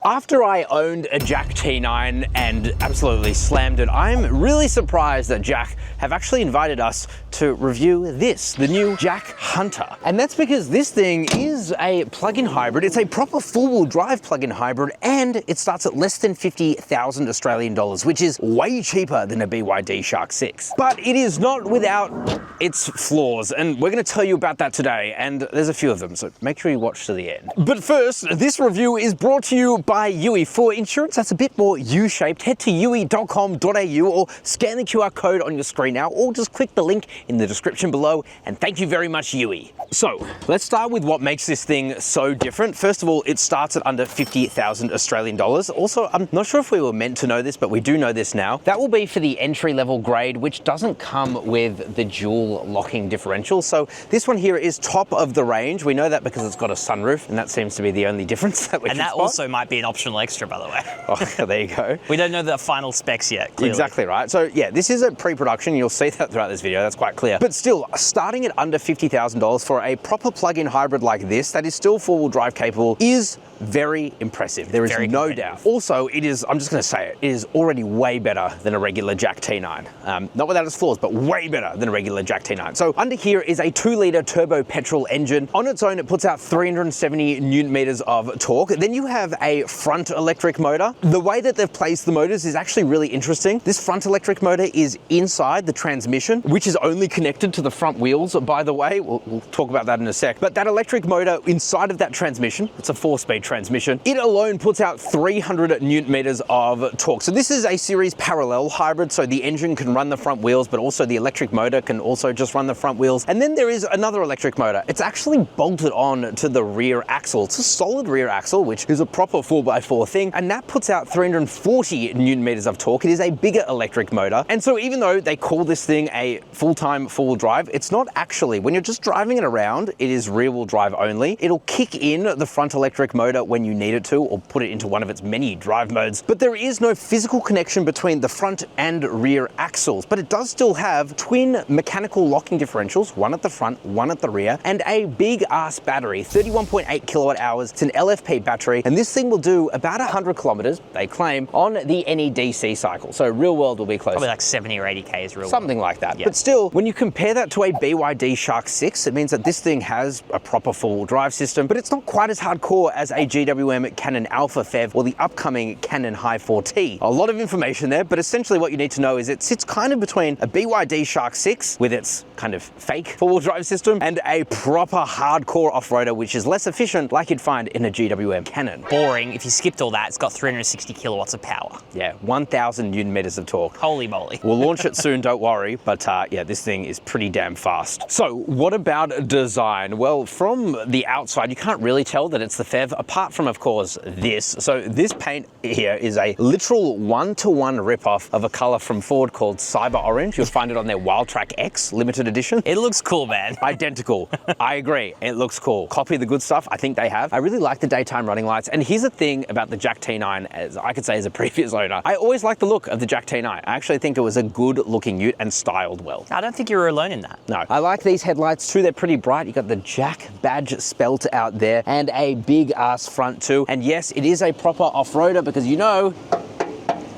After I owned a JAC T9 and absolutely slammed it, I'm really surprised that JAC have actually invited us to review this, the new JAC Hunter. And that's because this thing is a plug-in hybrid. It's a proper four-wheel drive plug-in hybrid, and it starts at less than 50,000 Australian dollars, which is way cheaper than a BYD Shark 6. But it is not without its flaws, and we're going to tell you about that today, and there's a few of them, so make sure you watch to the end. But first, this review is brought to you by Ute. For insurance that's a bit more U-shaped, head to ute.com.au or scan the QR code on your screen now, or just click the link in the description below, and thank you very much, Ute. So let's start with what makes this thing so different. First of all, it starts at under 50,000 Australian dollars. Also, I'm not sure if we were meant to know this, but we do know this now. That will be for the entry-level grade, which doesn't come with the dual locking differential. So this one here is top of the range. We know that because it's got a sunroof, and that seems to be the only difference that we can spot. Also might be an optional extra, by the way. Oh, there you go. We don't know the final specs yet, clearly. Exactly right. So yeah, this is a pre-production. You'll see that throughout this video. That's quite clear. But still, starting at under $50,000 for a proper plug-in hybrid like this, that is still four-wheel drive capable, is very impressive. There is no doubt. Also, it is, I'm just going to say it is already way better than a regular JAC T9. Not without its flaws, but way better than a regular JAC T9. So under here is a 2-litre turbo petrol engine. On its own, it puts out 370 Newton meters of torque. Then you have a front electric motor. The way that they've placed the motors is actually really interesting. This front electric motor is inside the transmission, which is only connected to the front wheels, by the way. We'll talk about that in a sec. But that electric motor inside of that transmission, it's a 4-speed transmission, it alone puts out 300 Newton meters of torque. So this is a series parallel hybrid, so the engine can run the front wheels, but also the electric motor can also just run the front wheels. And then there is another electric motor. It's actually bolted on to the rear axle. It's a solid rear axle, which is a proper 4x4 thing, and that puts out 340 Newton meters of torque. It is a bigger electric motor. And so even though they call this thing a full-time four-wheel drive, it's not actually. When you're just driving it around, it is rear-wheel drive only. It'll kick in the front electric motor when you need it to, or put it into one of its many drive modes. But there is no physical connection between the front and rear axles, but it does still have twin mechanical locking differentials, one at the front, one at the rear, and a big ass battery, 31.8 kilowatt hours. It's an LFP battery, and this thing will do about 100 kilometers, they claim, on the NEDC cycle. So real world will be close. Probably like 70 or 80 K is real world. Something like that. Yeah. But still, when you compare that to a BYD Shark 6, it means that this thing has a proper four-wheel drive system, but it's not quite as hardcore as a GWM Cannon Alpha PHEV or the upcoming Cannon High 4T. A lot of information there, but essentially what you need to know is it sits kind of between a BYD Shark 6 with its kind of fake four-wheel drive system and a proper hardcore off-roader, which is less efficient, like you'd find in a GWM Cannon. Boring. If you skipped all that, it's got 360 kilowatts of power. Yeah, 1,000 Newton meters of torque. Holy moly. We'll launch it soon, don't worry, but yeah, this thing is pretty damn fast. So what about design? Well, from the outside, you can't really tell that it's the PHEV, apart from, of course, this. So this paint here is a literal one-to-one rip-off of a color from Ford called Cyber Orange. You'll find it on their Wildtrak X limited edition. It looks cool, man. Identical. I agree. It looks cool. Copy the good stuff. I think they have. I really like the daytime running lights. And here's the thing about the JAC T9, as I could say as a previous owner. I always liked the look of the JAC T9. I actually think it was a good looking ute and styled well. I don't think you were alone in that. No. I like these headlights too. They're pretty bright. You got the JAC badge spelt out there and a big ass front too. And yes, it is a proper off-roader because you know,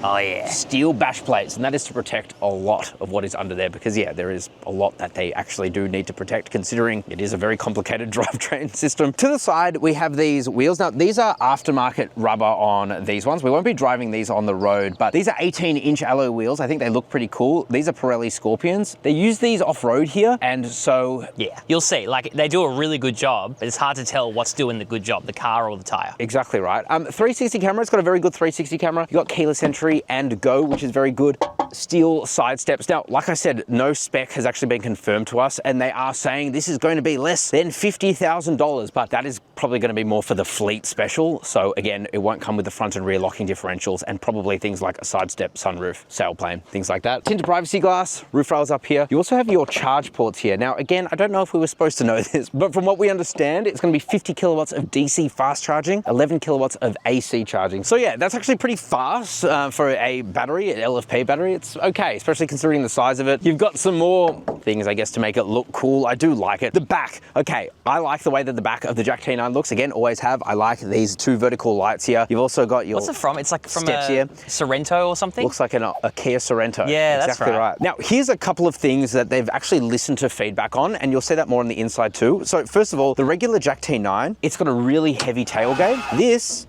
oh yeah, steel bash plates, and that is to protect a lot of what is under there because yeah, there is a lot that they actually do need to protect considering it is a very complicated drivetrain system. To the side, we have these wheels. Now, these are aftermarket rubber on these ones. We won't be driving these on the road, but these are 18-inch alloy wheels. I think they look pretty cool. These are Pirelli Scorpions. They use these off-road here, and so... yeah, you'll see. Like, they do a really good job, but it's hard to tell what's doing the good job, the car or the tire. Exactly right. 360 camera. It's got a very good 360 camera. You got keyless entry and go, which is very good. Steel side steps. Now, like I said, no spec has actually been confirmed to us, and they are saying this is going to be less than $50,000, but that is probably going to be more for the fleet special. So again, it won't come with the front and rear locking differentials and probably things like a side step, sunroof, sailplane, things like that. Tinted privacy glass, roof rails up here. You also have your charge ports here. Now, again, I don't know if we were supposed to know this, but from what we understand, it's going to be 50 kilowatts of DC fast charging, 11 kilowatts of AC charging. So yeah, that's actually pretty fast for a battery, an LFP battery. it's okay, especially considering the size of it. You've got some more things, I guess, to make it look cool. I do like it. The back, okay, I like the way that the back of the JAC T9 looks. Again, always have. I like these two vertical lights here. You've also got your What's it from? It's like from steps a here. Sorento or something? Looks like a Kia Sorento. Yeah, that's exactly right. Now, here's a couple of things that they've actually listened to feedback on, and you'll see that more on the inside too. So first of all, the regular JAC T9, it's got a really heavy tailgate. This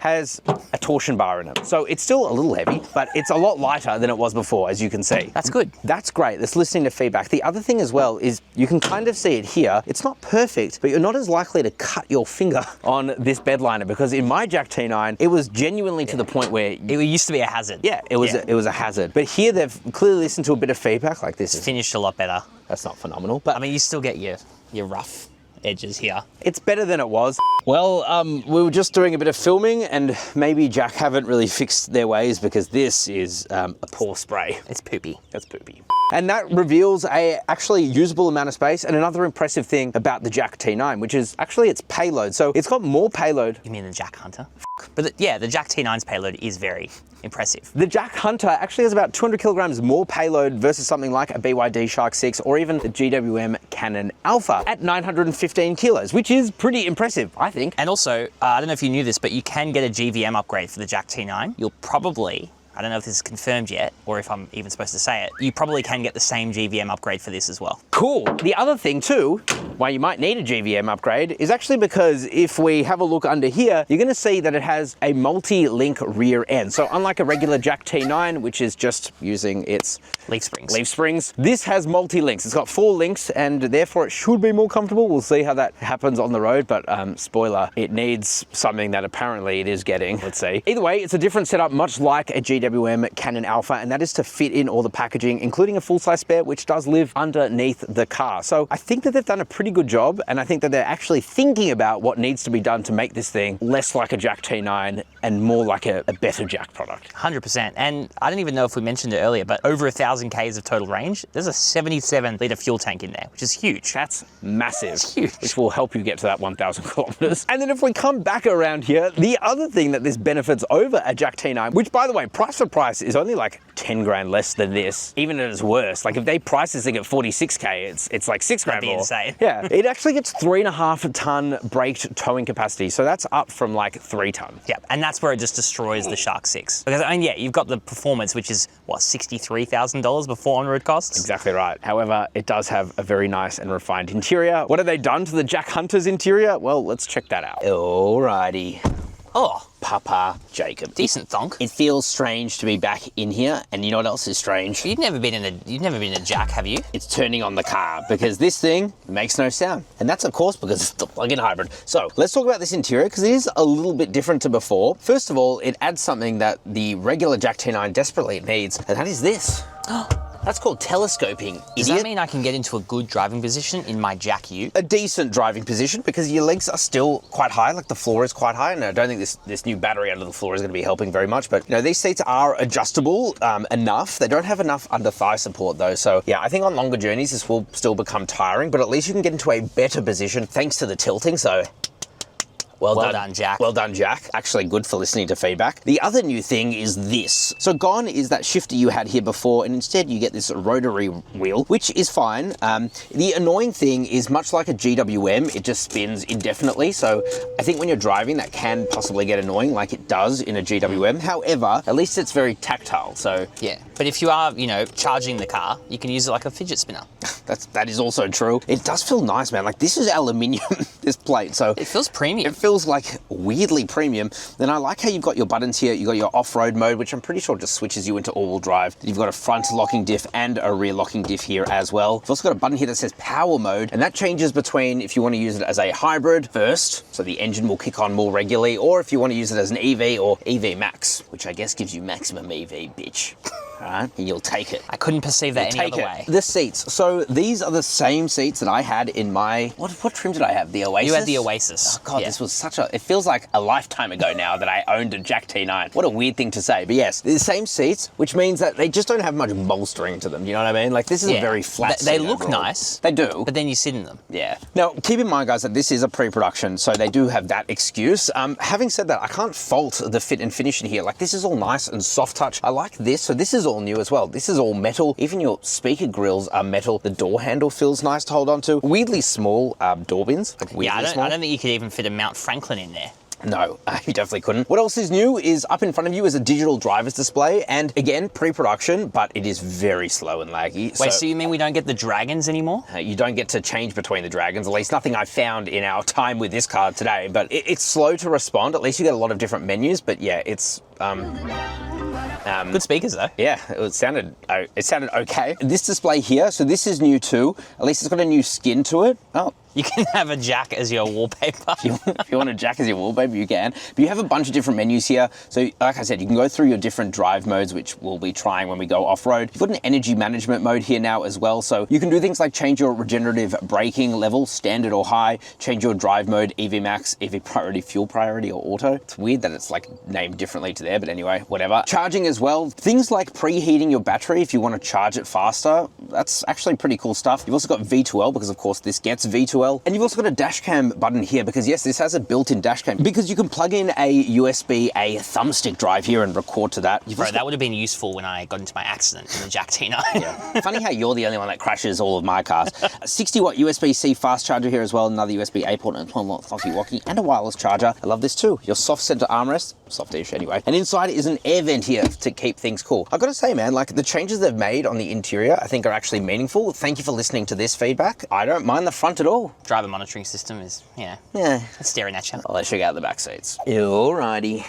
has a torsion bar in it. So it's still a little heavy, but it's a lot lighter than it was before, as you can see. That's good. That's great. That's listening to feedback. The other thing as well is you can kind of see it here. It's not perfect, but you're not as likely to cut your finger on this bed liner, because in my JAC T9, it was genuinely to the point where it used to be a hazard. yeah, it was a hazard. But here they've clearly listened to a bit of feedback. Like this is Finished a lot better. that's not phenomenal, but I mean, you still get your rough edges here. it's better than it was. Well, we were just doing a bit of filming, and maybe JAC haven't really fixed their ways, because this is a poor spray. It's poopy. That's poopy. And that reveals a actually usable amount of space. And another impressive thing about the JAC T9, which is actually its payload. So it's got more payload. You mean the JAC Hunter? But yeah, the JAC T9's payload is very impressive. The JAC Hunter actually has about 200 kilograms more payload versus something like a BYD Shark 6 or even the GWM Cannon Alpha at 915 kilos, which is pretty impressive, I think. And also, I don't know if you knew this, but you can get a GVM upgrade for the JAC T9. You'll probably, I don't know if this is confirmed yet, or if I'm even supposed to say it, you probably can get the same GVM upgrade for this as well. Cool. The other thing too, why you might need a GVM upgrade, is actually because if we have a look under here, you're gonna see that it has a multi-link rear end. So unlike a regular JAC T9, which is just using its Leaf springs. this has multi-links. It's got 4 links, and therefore it should be more comfortable. We'll see how that happens on the road, but spoiler, it needs something that apparently it is getting. Let's see. Either way, it's a different setup, much like a GWM Cannon Alpha, and that is to fit in all the packaging, including a full-size spare, which does live underneath the car. So I think that they've done a pretty good job, and I think that they're actually thinking about what needs to be done to make this thing less like a JAC T9 and more like a better JAC product. 100%. And I don't even know if we mentioned it earlier, but over 1,000 Ks of total range, there's a 77-litre fuel tank in there, which is huge. That's massive. It's huge. Which will help you get to that 1,000 kilometers. And then if we come back around here, the other thing that this benefits over a JAC T9, which by the way, price for price is only like 10 grand less than this, even at its worst. Like if they price this thing at 46K, it's like 6 grand That'd be more. insane. Yeah, it actually gets 3.5 ton braked towing capacity. So that's up from like 3 ton. Yeah, and that's where it just destroys the Shark 6. Because, I mean, yeah, you've got the performance, which is, what, $63,000 before on-road costs? Exactly right. However, it does have a very nice and refined interior. What have they done to the JAC Hunter's interior? Well, let's check that out. Alrighty. Oh, Papa Jacob. decent thonk. It feels strange to be back in here, and you know what else is strange? You've never been in a JAC, have you? It's turning on the car, because this thing makes no sound. And that's of course because it's the plug-in hybrid. So let's talk about this interior, because it is a little bit different to before. First of all, it adds something that the regular JAC T9 desperately needs, and that is this. That's called telescoping, Does idiot. that mean I can get into a good driving position in my JAC Ute? A decent driving position, because your legs are still quite high, like the floor is quite high, and I don't think this new battery under the floor is going to be helping very much, but you know, these seats are adjustable enough. They don't have enough under thigh support though, so yeah, I think on longer journeys this will still become tiring, but at least you can get into a better position thanks to the tilting, so well done, JAC. Well done, JAC. Actually good for listening to feedback. The other new thing is this. So gone is that shifter you had here before, and instead you get this rotary wheel, which is fine. The annoying thing is, much like a GWM, it just spins indefinitely. So I think when you're driving, that can possibly get annoying, like it does in a GWM. However, at least it's very tactile. So Yeah, but if you are, you know, charging the car, you can use it like a fidget spinner. that is also true. It does feel nice, man. Like this is aluminium, this plate. So It feels premium. it feels like weirdly premium. Then I like how you've got your buttons here. You've got your off-road mode, which I'm pretty sure just switches you into all-wheel drive. You've got a front locking diff and a rear locking diff here as well. You've also got a button here that says power mode, and that changes between if you want to use it as a hybrid first, so the engine will kick on more regularly, or if you want to use it as an EV or EV Max, which I guess gives you maximum EV, bitch. All right, and you'll take it. I couldn't perceive that any other way. The seats. So these are the same seats that I had in my, what trim did I have? The Oasis? You had the Oasis. Oh God, Yeah. this was it feels like a lifetime ago now that I owned a JAC T9. What a weird thing to say, but yes, the same seats, which means that they just don't have much bolstering to them, you know what I mean? Like this is a very flat They seat look overall. nice. They do. But then you sit in them. Yeah. Now, keep in mind, guys, that this is a pre-production, so they do have that excuse. Having said that, I can't fault the fit and finish in here. Like, this is all nice and soft touch. I like this. So this is is all new as well. This is all metal. Even your speaker grills are metal. The door handle feels nice to hold on to. Weirdly small door bins. Like weirdly I don't think you could even fit a Mount Franklin in there. No, you definitely couldn't. What else is new is up in front of you is a digital driver's display, and again, pre-production, but it is very slow and laggy. Wait, so you mean we don't get the dragons anymore? You don't get to change between the dragons, at least nothing I found in our time with this car today, but it's slow to respond. At least you get a lot of different menus, but yeah, it's... Good speakers though. Yeah, it sounded okay. This display here, so this is new too. At least it's got a new skin to it. Oh. You can have a JAC as your wallpaper. If you want a JAC as your wallpaper, you can. But you have a bunch of different menus here. So like I said, you can go through your different drive modes, which we'll be trying when we go off-road. You've got an energy management mode here now as well. So you can do things like change your regenerative braking level, standard or high, change your drive mode, EV Max, EV Priority, Fuel Priority, or Auto. It's weird that it's like named differently to there, but anyway, whatever. Charging as well. Things like preheating your battery if you want to charge it faster. That's actually pretty cool stuff. You've also got V2L, because of course this gets V2L. And you've also got a dash cam button here, because yes, this has a built-in dash cam, because you can plug in a USB, a thumbstick drive here and record to that. Bro, that would have been useful when I got into my accident in the JAC T9. Yeah. Funny how you're the only one that crashes all of my cars. A 60-watt USB-C fast charger here as well, another USB-A port and a 12-watt Foxy-Wocky, and a wireless charger. I love this too. Your soft center armrest, softish anyway. And inside is an air vent here to keep things cool. I've got to say, man, like the changes they've made on the interior, I think are actually meaningful. Thank you for listening to this feedback. I don't mind the front at all. Driver monitoring system is, yeah, it's staring at you. Well, let's check out the back seats. Alrighty.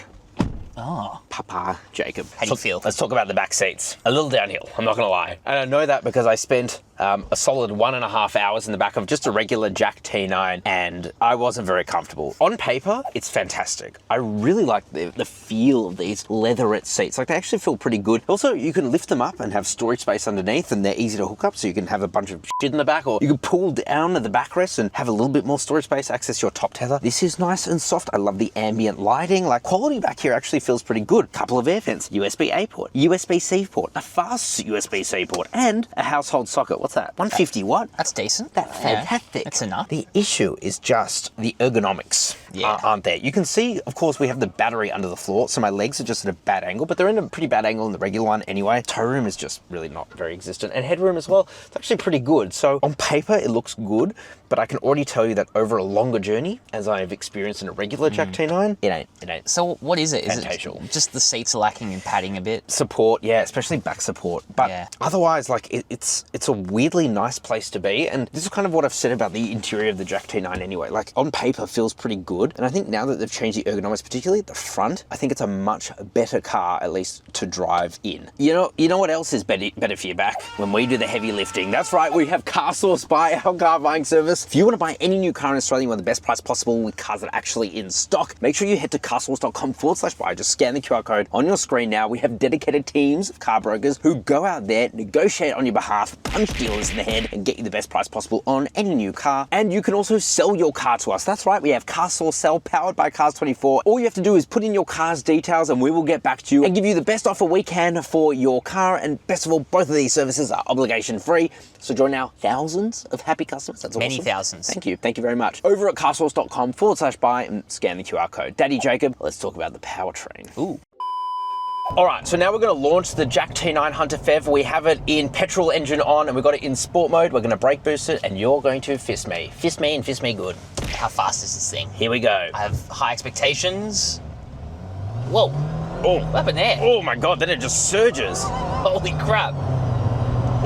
Oh. Papa Jacob. How do you feel? Let's talk about the back seats. A little downhill, I'm not gonna lie. And I know that because I spent a solid 1.5 hours in the back of just a regular JAC T9, and I wasn't very comfortable. On paper, it's fantastic. I really like the feel of these leatherette seats. Like, they actually feel pretty good. Also, you can lift them up and have storage space underneath, and they're easy to hook up, so you can have a bunch of shit in the back, or you can pull down at the backrest and have a little bit more storage space, access your top tether. This is nice and soft. I love the ambient lighting. Like, quality back here actually feels pretty good. Couple of air vents, USB-A port, USB-C port, a fast USB-C port, and a household socket. What's that? 150 watt? That's decent. That's fantastic. Yeah, that's enough. The issue is just the ergonomics aren't there. You can see, of course, we have the battery under the floor, so my legs are just at a bad angle, but they're in a pretty bad angle in the regular one anyway. Toe room is just really not very existent, and headroom as well. It's actually pretty good. So on paper, it looks good, but I can already tell you that over a longer journey, as I've experienced in a regular JAC T9, it ain't. So what is it? Is fantastical. it just the seats are lacking in padding a bit? Support, yeah, especially back support. But otherwise, like, it's a weirdly nice place to be. And this is kind of what I've said about the interior of the JAC T9 anyway. Like, on paper, feels pretty good. And I think now that they've changed the ergonomics, particularly at the front, I think it's a much better car, at least to drive in. You know what else is better for your back? When we do the heavy lifting. That's right, we have CarSauce by our car buying service. If you want to buy any new car in Australia, you want the best price possible with cars that are actually in stock, make sure you head to carsauce.com/buy. Just scan the QR code on your screen now. We have dedicated teams of car brokers who go out there, negotiate on your behalf, punch dealers in the head, and get you the best price possible on any new car. And you can also sell your car to us. That's right, we have CarSauce Sell powered by Cars24. All you have to do is put in your car's details and we will get back to you and give you the best offer we can for your car. And best of all, both of these services are obligation free. So join now thousands of happy customers. That's many awesome. Thousands. Thank you very much. Over at carsauce.com/buy and scan the QR code. Daddy Jacob, let's talk about the powertrain. Ooh. All right, so now we're going to launch the JAC T9 Hunter PHEV. We have it in petrol engine on, and we've got it in sport mode. We're going to brake boost it, and you're going to fist me. Fist me and fist me good. How fast is this thing? Here we go. I have high expectations. Whoa. Oh, what happened there? Oh my God, then it just surges. Holy crap.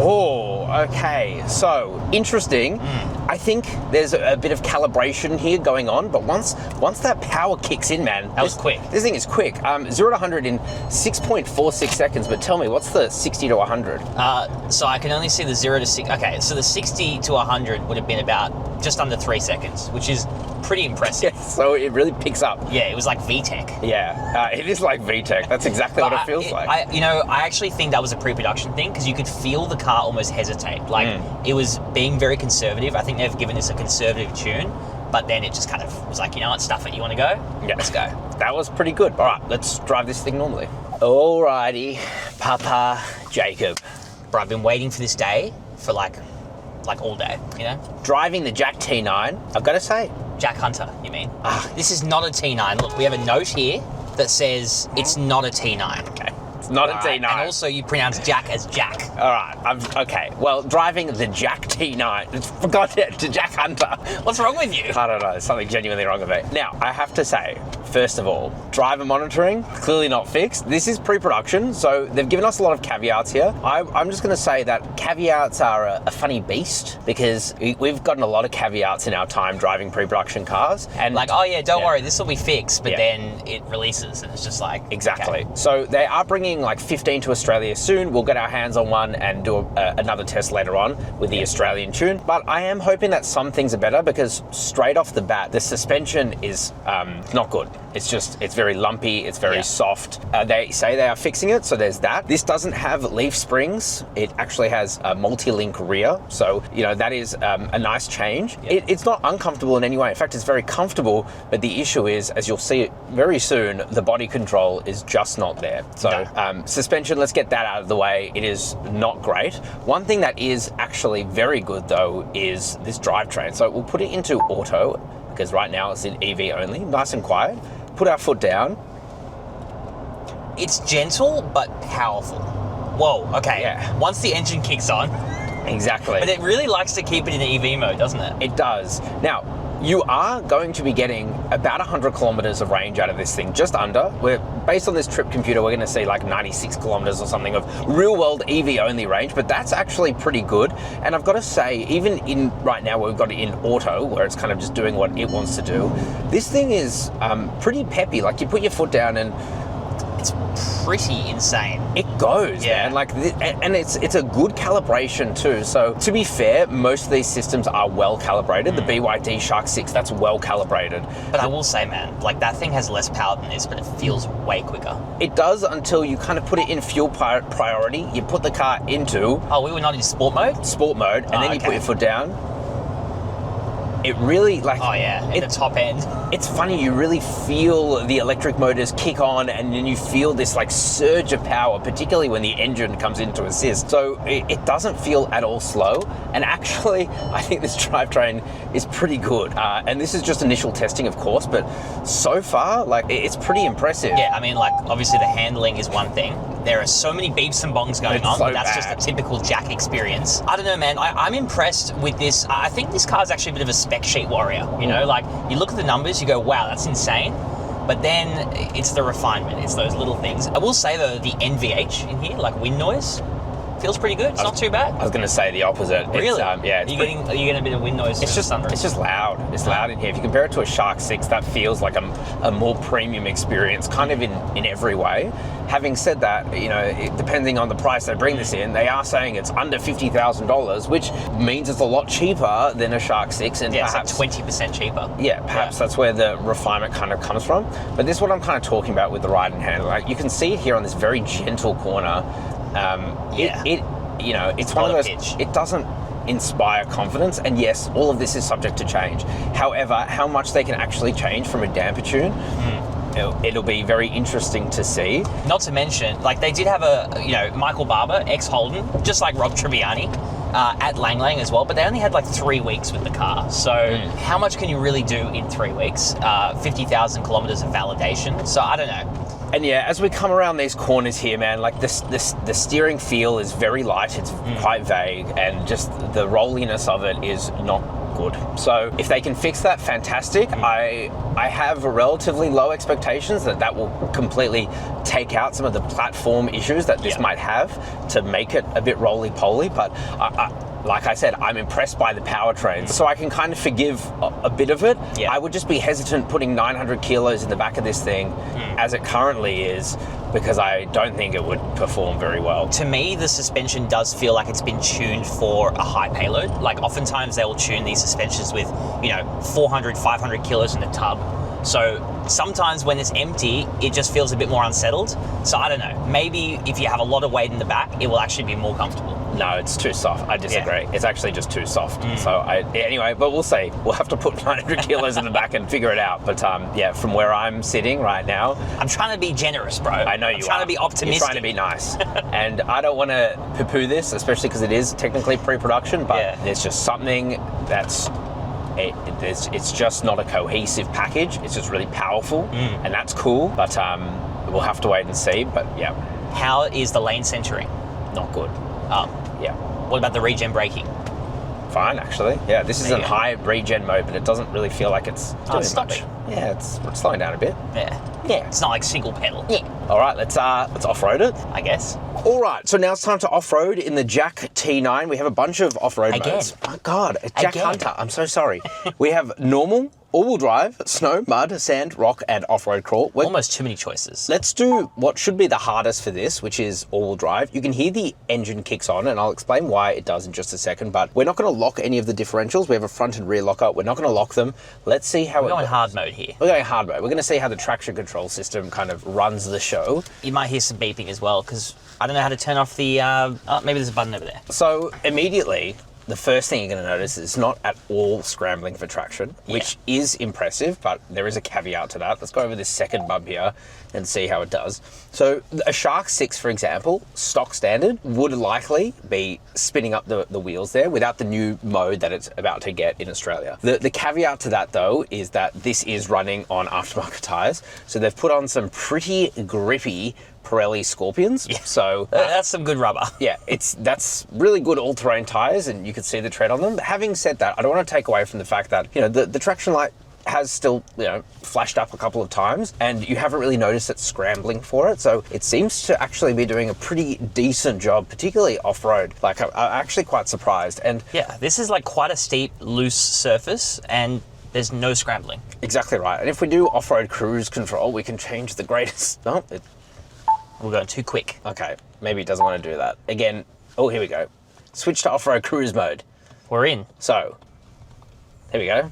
Oh, okay. So, interesting. I think there's a bit of calibration here going on, but once that power kicks in, man. That was quick. This thing is quick. 0 to 100 in 6.46 seconds, but tell me, what's the 60 to 100? So I can only see the 0 to 6. Okay, so the 60 to 100 would have been about just under 3 seconds, which is pretty impressive. Yeah, so it really picks up. Yeah, it was like VTEC. Yeah, it is like VTEC. That's exactly what it feels like. I actually think that was a pre-production thing because you could feel the car almost hesitate. Like, it was being very conservative. I think they've given this a conservative tune, but then it just kind of was like, you know what, stuff it, you want to go? Yeah. Let's go. That was pretty good. All right, let's drive this thing normally. Alrighty, Papa Jacob. Bro, I've been waiting for this day for like all day, you know? Driving the JAC T9, I've got to say. JAC Hunter, you mean? This is not a T9. Look, we have a note here that says it's not a T9. Okay. It's not a T9. And also you pronounce JAC as JAC. All right, okay. Well, driving the JAC T9, forgot it, to JAC Hunter. What's wrong with you? I don't know, there's something genuinely wrong with it. Now, I have to say, first of all, driver monitoring, clearly not fixed. This is pre-production, so they've given us a lot of caveats here. I'm just gonna say that caveats are a funny beast, because we've gotten a lot of caveats in our time driving pre-production cars. And like, oh yeah, don't worry, this will be fixed, but then it releases and it's just like... Exactly. Okay. So they are bringing like 15 to Australia soon. We'll get our hands on one and do another test later on with the Australian tune. But I am hoping that some things are better, because straight off the bat, the suspension is not good. It's very lumpy, it's very soft. They say they are fixing it, so there's that. This doesn't have leaf springs. It actually has a multi-link rear. So, you know, that is a nice change. It's not uncomfortable in any way. In fact, it's very comfortable, but the issue is, as you'll see very soon, the body control is just not there. So suspension, let's get that out of the way. It is not great. One thing that is actually very good though is this drivetrain. So we'll put it into auto, because right now it's in EV only, nice and quiet. Put our foot down. It's gentle, but powerful. Whoa, okay. Yeah. Once the engine kicks on. Exactly. But it really likes to keep it in EV mode, doesn't it? It does. Now, you are going to be getting about 100 kilometers of range out of this thing, just under. Based on this trip computer, we're going to see like 96 kilometers or something of real world EV only range, but that's actually pretty good. And I've got to say, even in right now where we've got it in auto, where it's kind of just doing what it wants to do, this thing is pretty peppy. Like, you put your foot down and it's pretty insane. It goes, man. Like, and it's a good calibration too. So to be fair, most of these systems are well calibrated. The BYD Shark 6, that's well calibrated. But I will say, man, like, that thing has less power than this, but it feels way quicker. It does, until you kind of put it in fuel priority. You put the car into... Oh, we were not in sport mode? Sport mode, and then you put your foot down. It really, like... Oh yeah, at the top end. It's funny, you really feel the electric motors kick on, and then you feel this like surge of power, particularly when the engine comes in to assist. So it doesn't feel at all slow. And actually, I think this drivetrain is pretty good. And this is just initial testing, of course, but so far, like, it's pretty impressive. Yeah, I mean, like, obviously the handling is one thing. There are so many beeps and bongs going on. So that's just a typical JAC experience. I don't know, man. I'm impressed with this. I think this car's actually a bit of a spec sheet warrior. You know, like, you look at the numbers, you go, wow, that's insane. But then it's the refinement. It's those little things. I will say, though, the NVH in here, like wind noise, feels pretty good. It's not too bad. I was going to say the opposite. Really? Yeah. Are you getting a bit of wind noise? It's just loud. It's loud in here. If you compare it to a Shark 6, that feels like a more premium experience, kind of in every way. Having said that, you know, depending on the price they bring this in, they are saying it's under $50,000, which means it's a lot cheaper than a Shark 6, and perhaps it's like 20% cheaper. Yeah, perhaps that's where the refinement kind of comes from. But this is what I'm kind of talking about with the ride and handle. Like, you can see it here on this very gentle corner. You know, it's one of those. It doesn't inspire confidence, and yes, all of this is subject to change. However, how much they can actually change from a damper tune, it'll be very interesting to see. Not to mention, like, they did have Michael Barber, ex-Holden, just like Rob Tribbiani, at Lang Lang as well, but they only had like 3 weeks with the car. So how much can you really do in 3 weeks? 50,000 kilometers of validation. So I don't know. And yeah, as we come around these corners here, man, like the steering feel is very light. It's quite vague, and just the rolliness of it is not good. So if they can fix that, fantastic. I have relatively low expectations that will completely take out some of the platform issues that this might have to make it a bit roly-poly, but like I said, I'm impressed by the powertrain, so I can kind of forgive a bit of it. I would just be hesitant putting 900 kilos in the back of this thing as it currently is, because I don't think it would perform very well. To me, the suspension does feel like it's been tuned for a high payload. Like, oftentimes they will tune these suspensions with, 400, 500 kilos in the tub. So sometimes when it's empty, it just feels a bit more unsettled. So I don't know, maybe if you have a lot of weight in the back, it will actually be more comfortable. No, it's too soft. I disagree. It's actually just too soft. So anyway, but we'll see. We'll have to put 900 kilos in the back and figure it out. But yeah, from where I'm sitting right now, I'm trying to be generous, bro. I know you are. I'm trying to be optimistic. You're trying to be nice. And I don't want to poo-poo this, especially because it is technically pre-production, but there's just something that's... It's just not a cohesive package. It's just really powerful, and that's cool. But we'll have to wait and see. But yeah. How is the lane centering? Not good. Yeah. What about the regen braking? Fine, actually. Yeah, this is in high regen mode, but it doesn't really feel like it's doing stopping. much. Yeah, it's slowing down a bit. Yeah. It's not like single pedal. Yeah. All right, let's off-road it. I guess. All right, so now it's time to off-road in the JAC T9. We have a bunch of off-road modes. Oh, God, JAC Hunter. I'm so sorry. We have normal, all-wheel drive, snow, mud, sand, rock, and off-road crawl. Almost too many choices. Let's do what should be the hardest for this, which is all-wheel drive. You can hear the engine kicks on, and I'll explain why it does in just a second, but we're not going to lock any of the differentials. We have a front and rear locker. We're not going to lock them. Let's see how We're going hard mode here. We're going hard mode. We're going to see how the traction control system kind of runs the show. You might hear some beeping as well, because I don't know how to turn off the... maybe there's a button over there. So immediately, the first thing you're going to notice is it's not at all scrambling for traction, which is impressive, but there is a caveat to that. Let's go over this second bump here and see how it does. So a Shark 6, for example, stock standard, would likely be spinning up the wheels there without the new mode that it's about to get in Australia. The caveat to that, though, is that this is running on aftermarket tyres. So they've put on some pretty grippy Pirelli Scorpions. Yeah. So that's some good rubber. Yeah, that's really good all-terrain tires, and you can see the tread on them. But having said that, I don't want to take away from the fact that, you know, the traction light has still, you know, flashed up a couple of times, and you haven't really noticed it scrambling for it. So it seems to actually be doing a pretty decent job, particularly off-road. Like, I'm actually quite surprised. And yeah, this is like quite a steep, loose surface, and there's no scrambling. Exactly right. And if we do off-road cruise control, we can change the greatest... Oh, we're going too quick. Okay, maybe it doesn't want to do that. Again, oh, here we go. Switch to off-road cruise mode. We're in. So, here we go.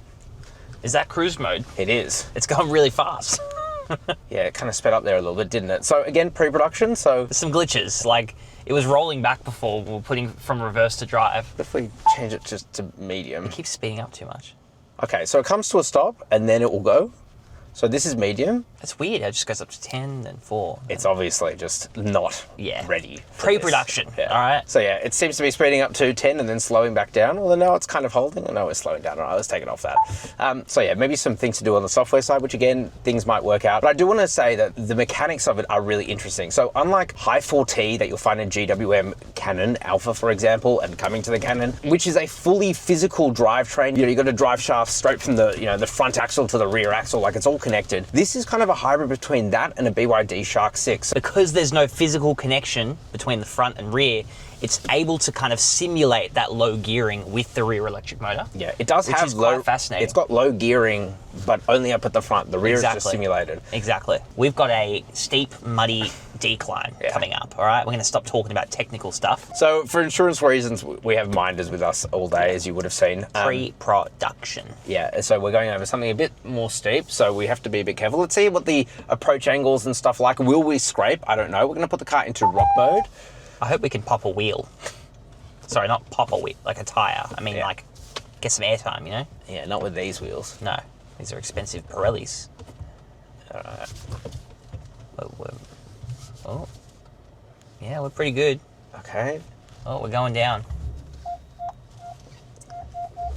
Is that cruise mode? It is. It's going really fast. Yeah, it kind of sped up there a little bit, didn't it? So again, pre-production, so... There's some glitches, like it was rolling back before we were putting from reverse to drive. If we change it just to medium... It keeps speeding up too much. Okay, so it comes to a stop and then it will go. So this is medium. It's weird, it just goes up to 10, then 4. It's obviously just not ready. Pre-production, yeah. All right? So yeah, it seems to be speeding up to 10 and then slowing back down. Although now it's kind of holding. No, it's slowing down. All right, let's take it off that. So yeah, maybe some things to do on the software side, which again, things might work out. But I do want to say that the mechanics of it are really interesting. So unlike High 4T that you'll find in GWM Cannon Alpha, for example, and coming to the Cannon, which is a fully physical drivetrain, you know, you've got a drive shaft straight from the, you know, the front axle to the rear axle, like it's all connected. This is kind of a hybrid between that and a BYD Shark 6. Because there's no physical connection between the front and rear, it's able to kind of simulate that low gearing with the rear electric motor. Yeah, it does have low... Quite fascinating. It's got low gearing, but only up at the front. The rear is just simulated. Exactly. We've got a steep, muddy decline coming up, all right? We're going to stop talking about technical stuff. So for insurance reasons, we have minders with us all day, as you would have seen. Pre-production. Yeah, so we're going over something a bit more steep, so we have to be a bit careful. Let's see what the approach angles and stuff like. Will we scrape? I don't know. We're going to put the car into rock mode. I hope we can pop a wheel. Sorry, not pop a wheel, like a tyre. I mean, like, get some airtime, you know? Yeah, not with these wheels. No, these are expensive Pirellis. Alright. Oh. Yeah, we're pretty good. Okay. Oh, we're going down.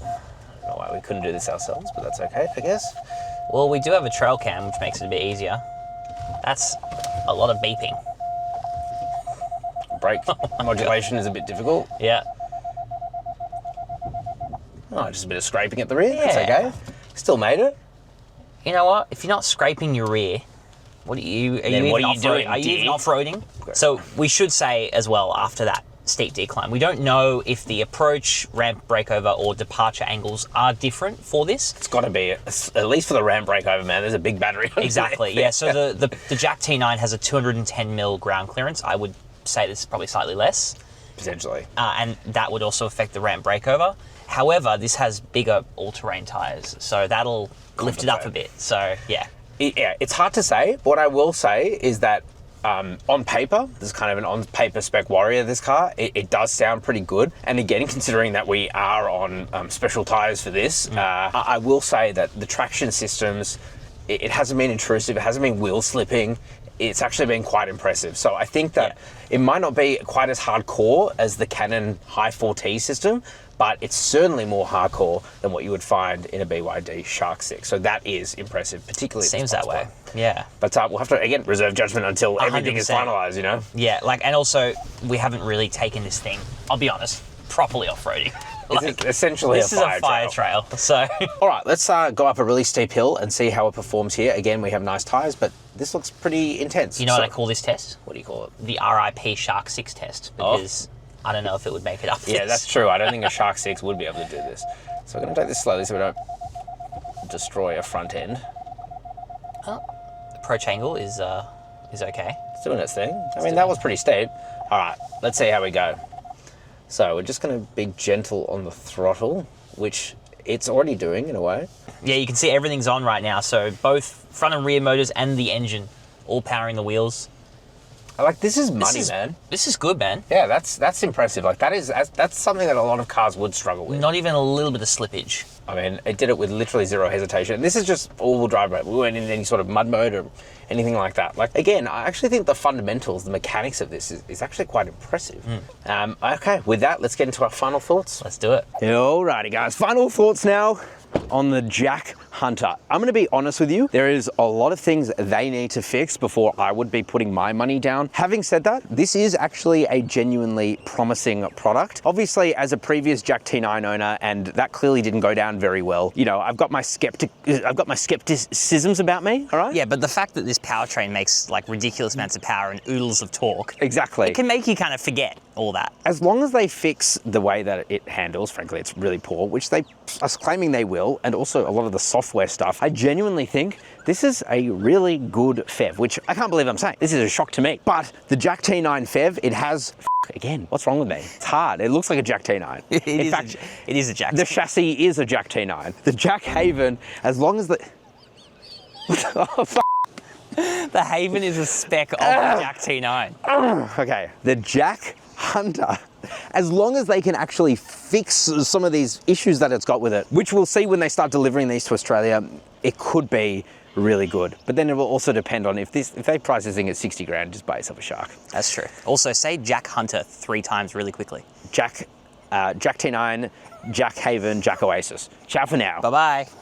I don't know why we couldn't do this ourselves, but that's okay, I guess. Well, we do have a trail cam, which makes it a bit easier. That's a lot of beeping. Brake modulation is a bit difficult. Yeah. Oh, just a bit of scraping at the rear. Yeah. That's okay. Still made it. You know what? If you're not scraping your rear, what are you doing? Are you even off-roading? Okay. So we should say as well, after that steep decline, we don't know if the approach, ramp breakover, or departure angles are different for this. It's got to be, at least for the ramp breakover, man. There's a big battery. Exactly. Yeah. So the JAC T9 has a 210mm ground clearance. I would say this is probably slightly less. Potentially. And that would also affect the ramp breakover. However, this has bigger all-terrain tyres, so that'll lift it up a bit. So, yeah. Yeah, it's hard to say. What I will say is that on paper, this is kind of an on-paper spec warrior, this car. It does sound pretty good. And again, considering that we are on special tyres for this, I will say that the traction systems, it hasn't been intrusive. It hasn't been wheel slipping. it's actually been quite impressive. So I think that it might not be quite as hardcore as the Cannon High 4T system, but it's certainly more hardcore than what you would find in a BYD Shark 6. So that is impressive, particularly at Seems this that price way. point. Yeah. But we'll have to, again, reserve judgment until everything is 100%. finalized, you know? Yeah, like, and also we haven't really taken this thing, I'll be honest, properly off-roading. This is essentially this is a fire trail. So all right, let's go up a really steep hill and see how it performs here. Again, we have nice tires, but this looks pretty intense. you know what I call this test? What do you call it? The RIP Shark 6 test, because I don't know if it would make it up. Yeah, that's true. I don't think a Shark 6 would be able to do this. So we're going to take this slowly so we don't destroy a front end. The approach angle is okay. It's doing its thing. I mean, that was pretty steep. All right, let's see how we go. So we're just going to be gentle on the throttle, which it's already doing in a way. Yeah, you can see everything's on right now. So both front and rear motors and the engine all powering the wheels. Like, this is money, man. This is good, man. Yeah, that's impressive. Like, that's something that a lot of cars would struggle with. Not even a little bit of slippage. I mean, it did it with literally zero hesitation. This is just all-wheel drive mode. We weren't in any sort of mud mode or anything like that. Like, again, I actually think the fundamentals, the mechanics of this is actually quite impressive. Okay, with that, let's get into our final thoughts. Let's do it. Alrighty, guys. Final thoughts now on the JAC Hunter. I'm going to be honest with you. There is a lot of things they need to fix before I would be putting my money down. Having said that, this is actually a genuinely promising product. Obviously, as a previous JAC T9 owner, and that clearly didn't go down very well. You know, I've got my skepticisms about me. All right. Yeah, but the fact that this powertrain makes like ridiculous amounts of power and oodles of torque, Exactly. it can make you kind of forget all that. As long as they fix the way that it handles, frankly, it's really poor, which they are claiming they will, and also a lot of the software stuff, I genuinely think this is a really good PHEV, which I can't believe I'm saying. This is a shock to me. But the JAC T9 PHEV, it has, again, what's wrong with me? It's hard. It looks like a JAC T9. In fact, it is a JAC. the chassis is a JAC T9. The JAC Haven, as long as the... Oh, fuck. The Haven is a spec of the JAC T9. Okay, the JAC Hunter, as long as they can actually fix some of these issues that it's got with it, which we'll see when they start delivering these to Australia, it could be really good. But then it will also depend on if they price this thing at 60 grand, just buy yourself a Shark. That's true. Also, say JAC Hunter 3 times really quickly. JAC T9, JAC Haven, JAC Oasis. Ciao for now. Bye-bye.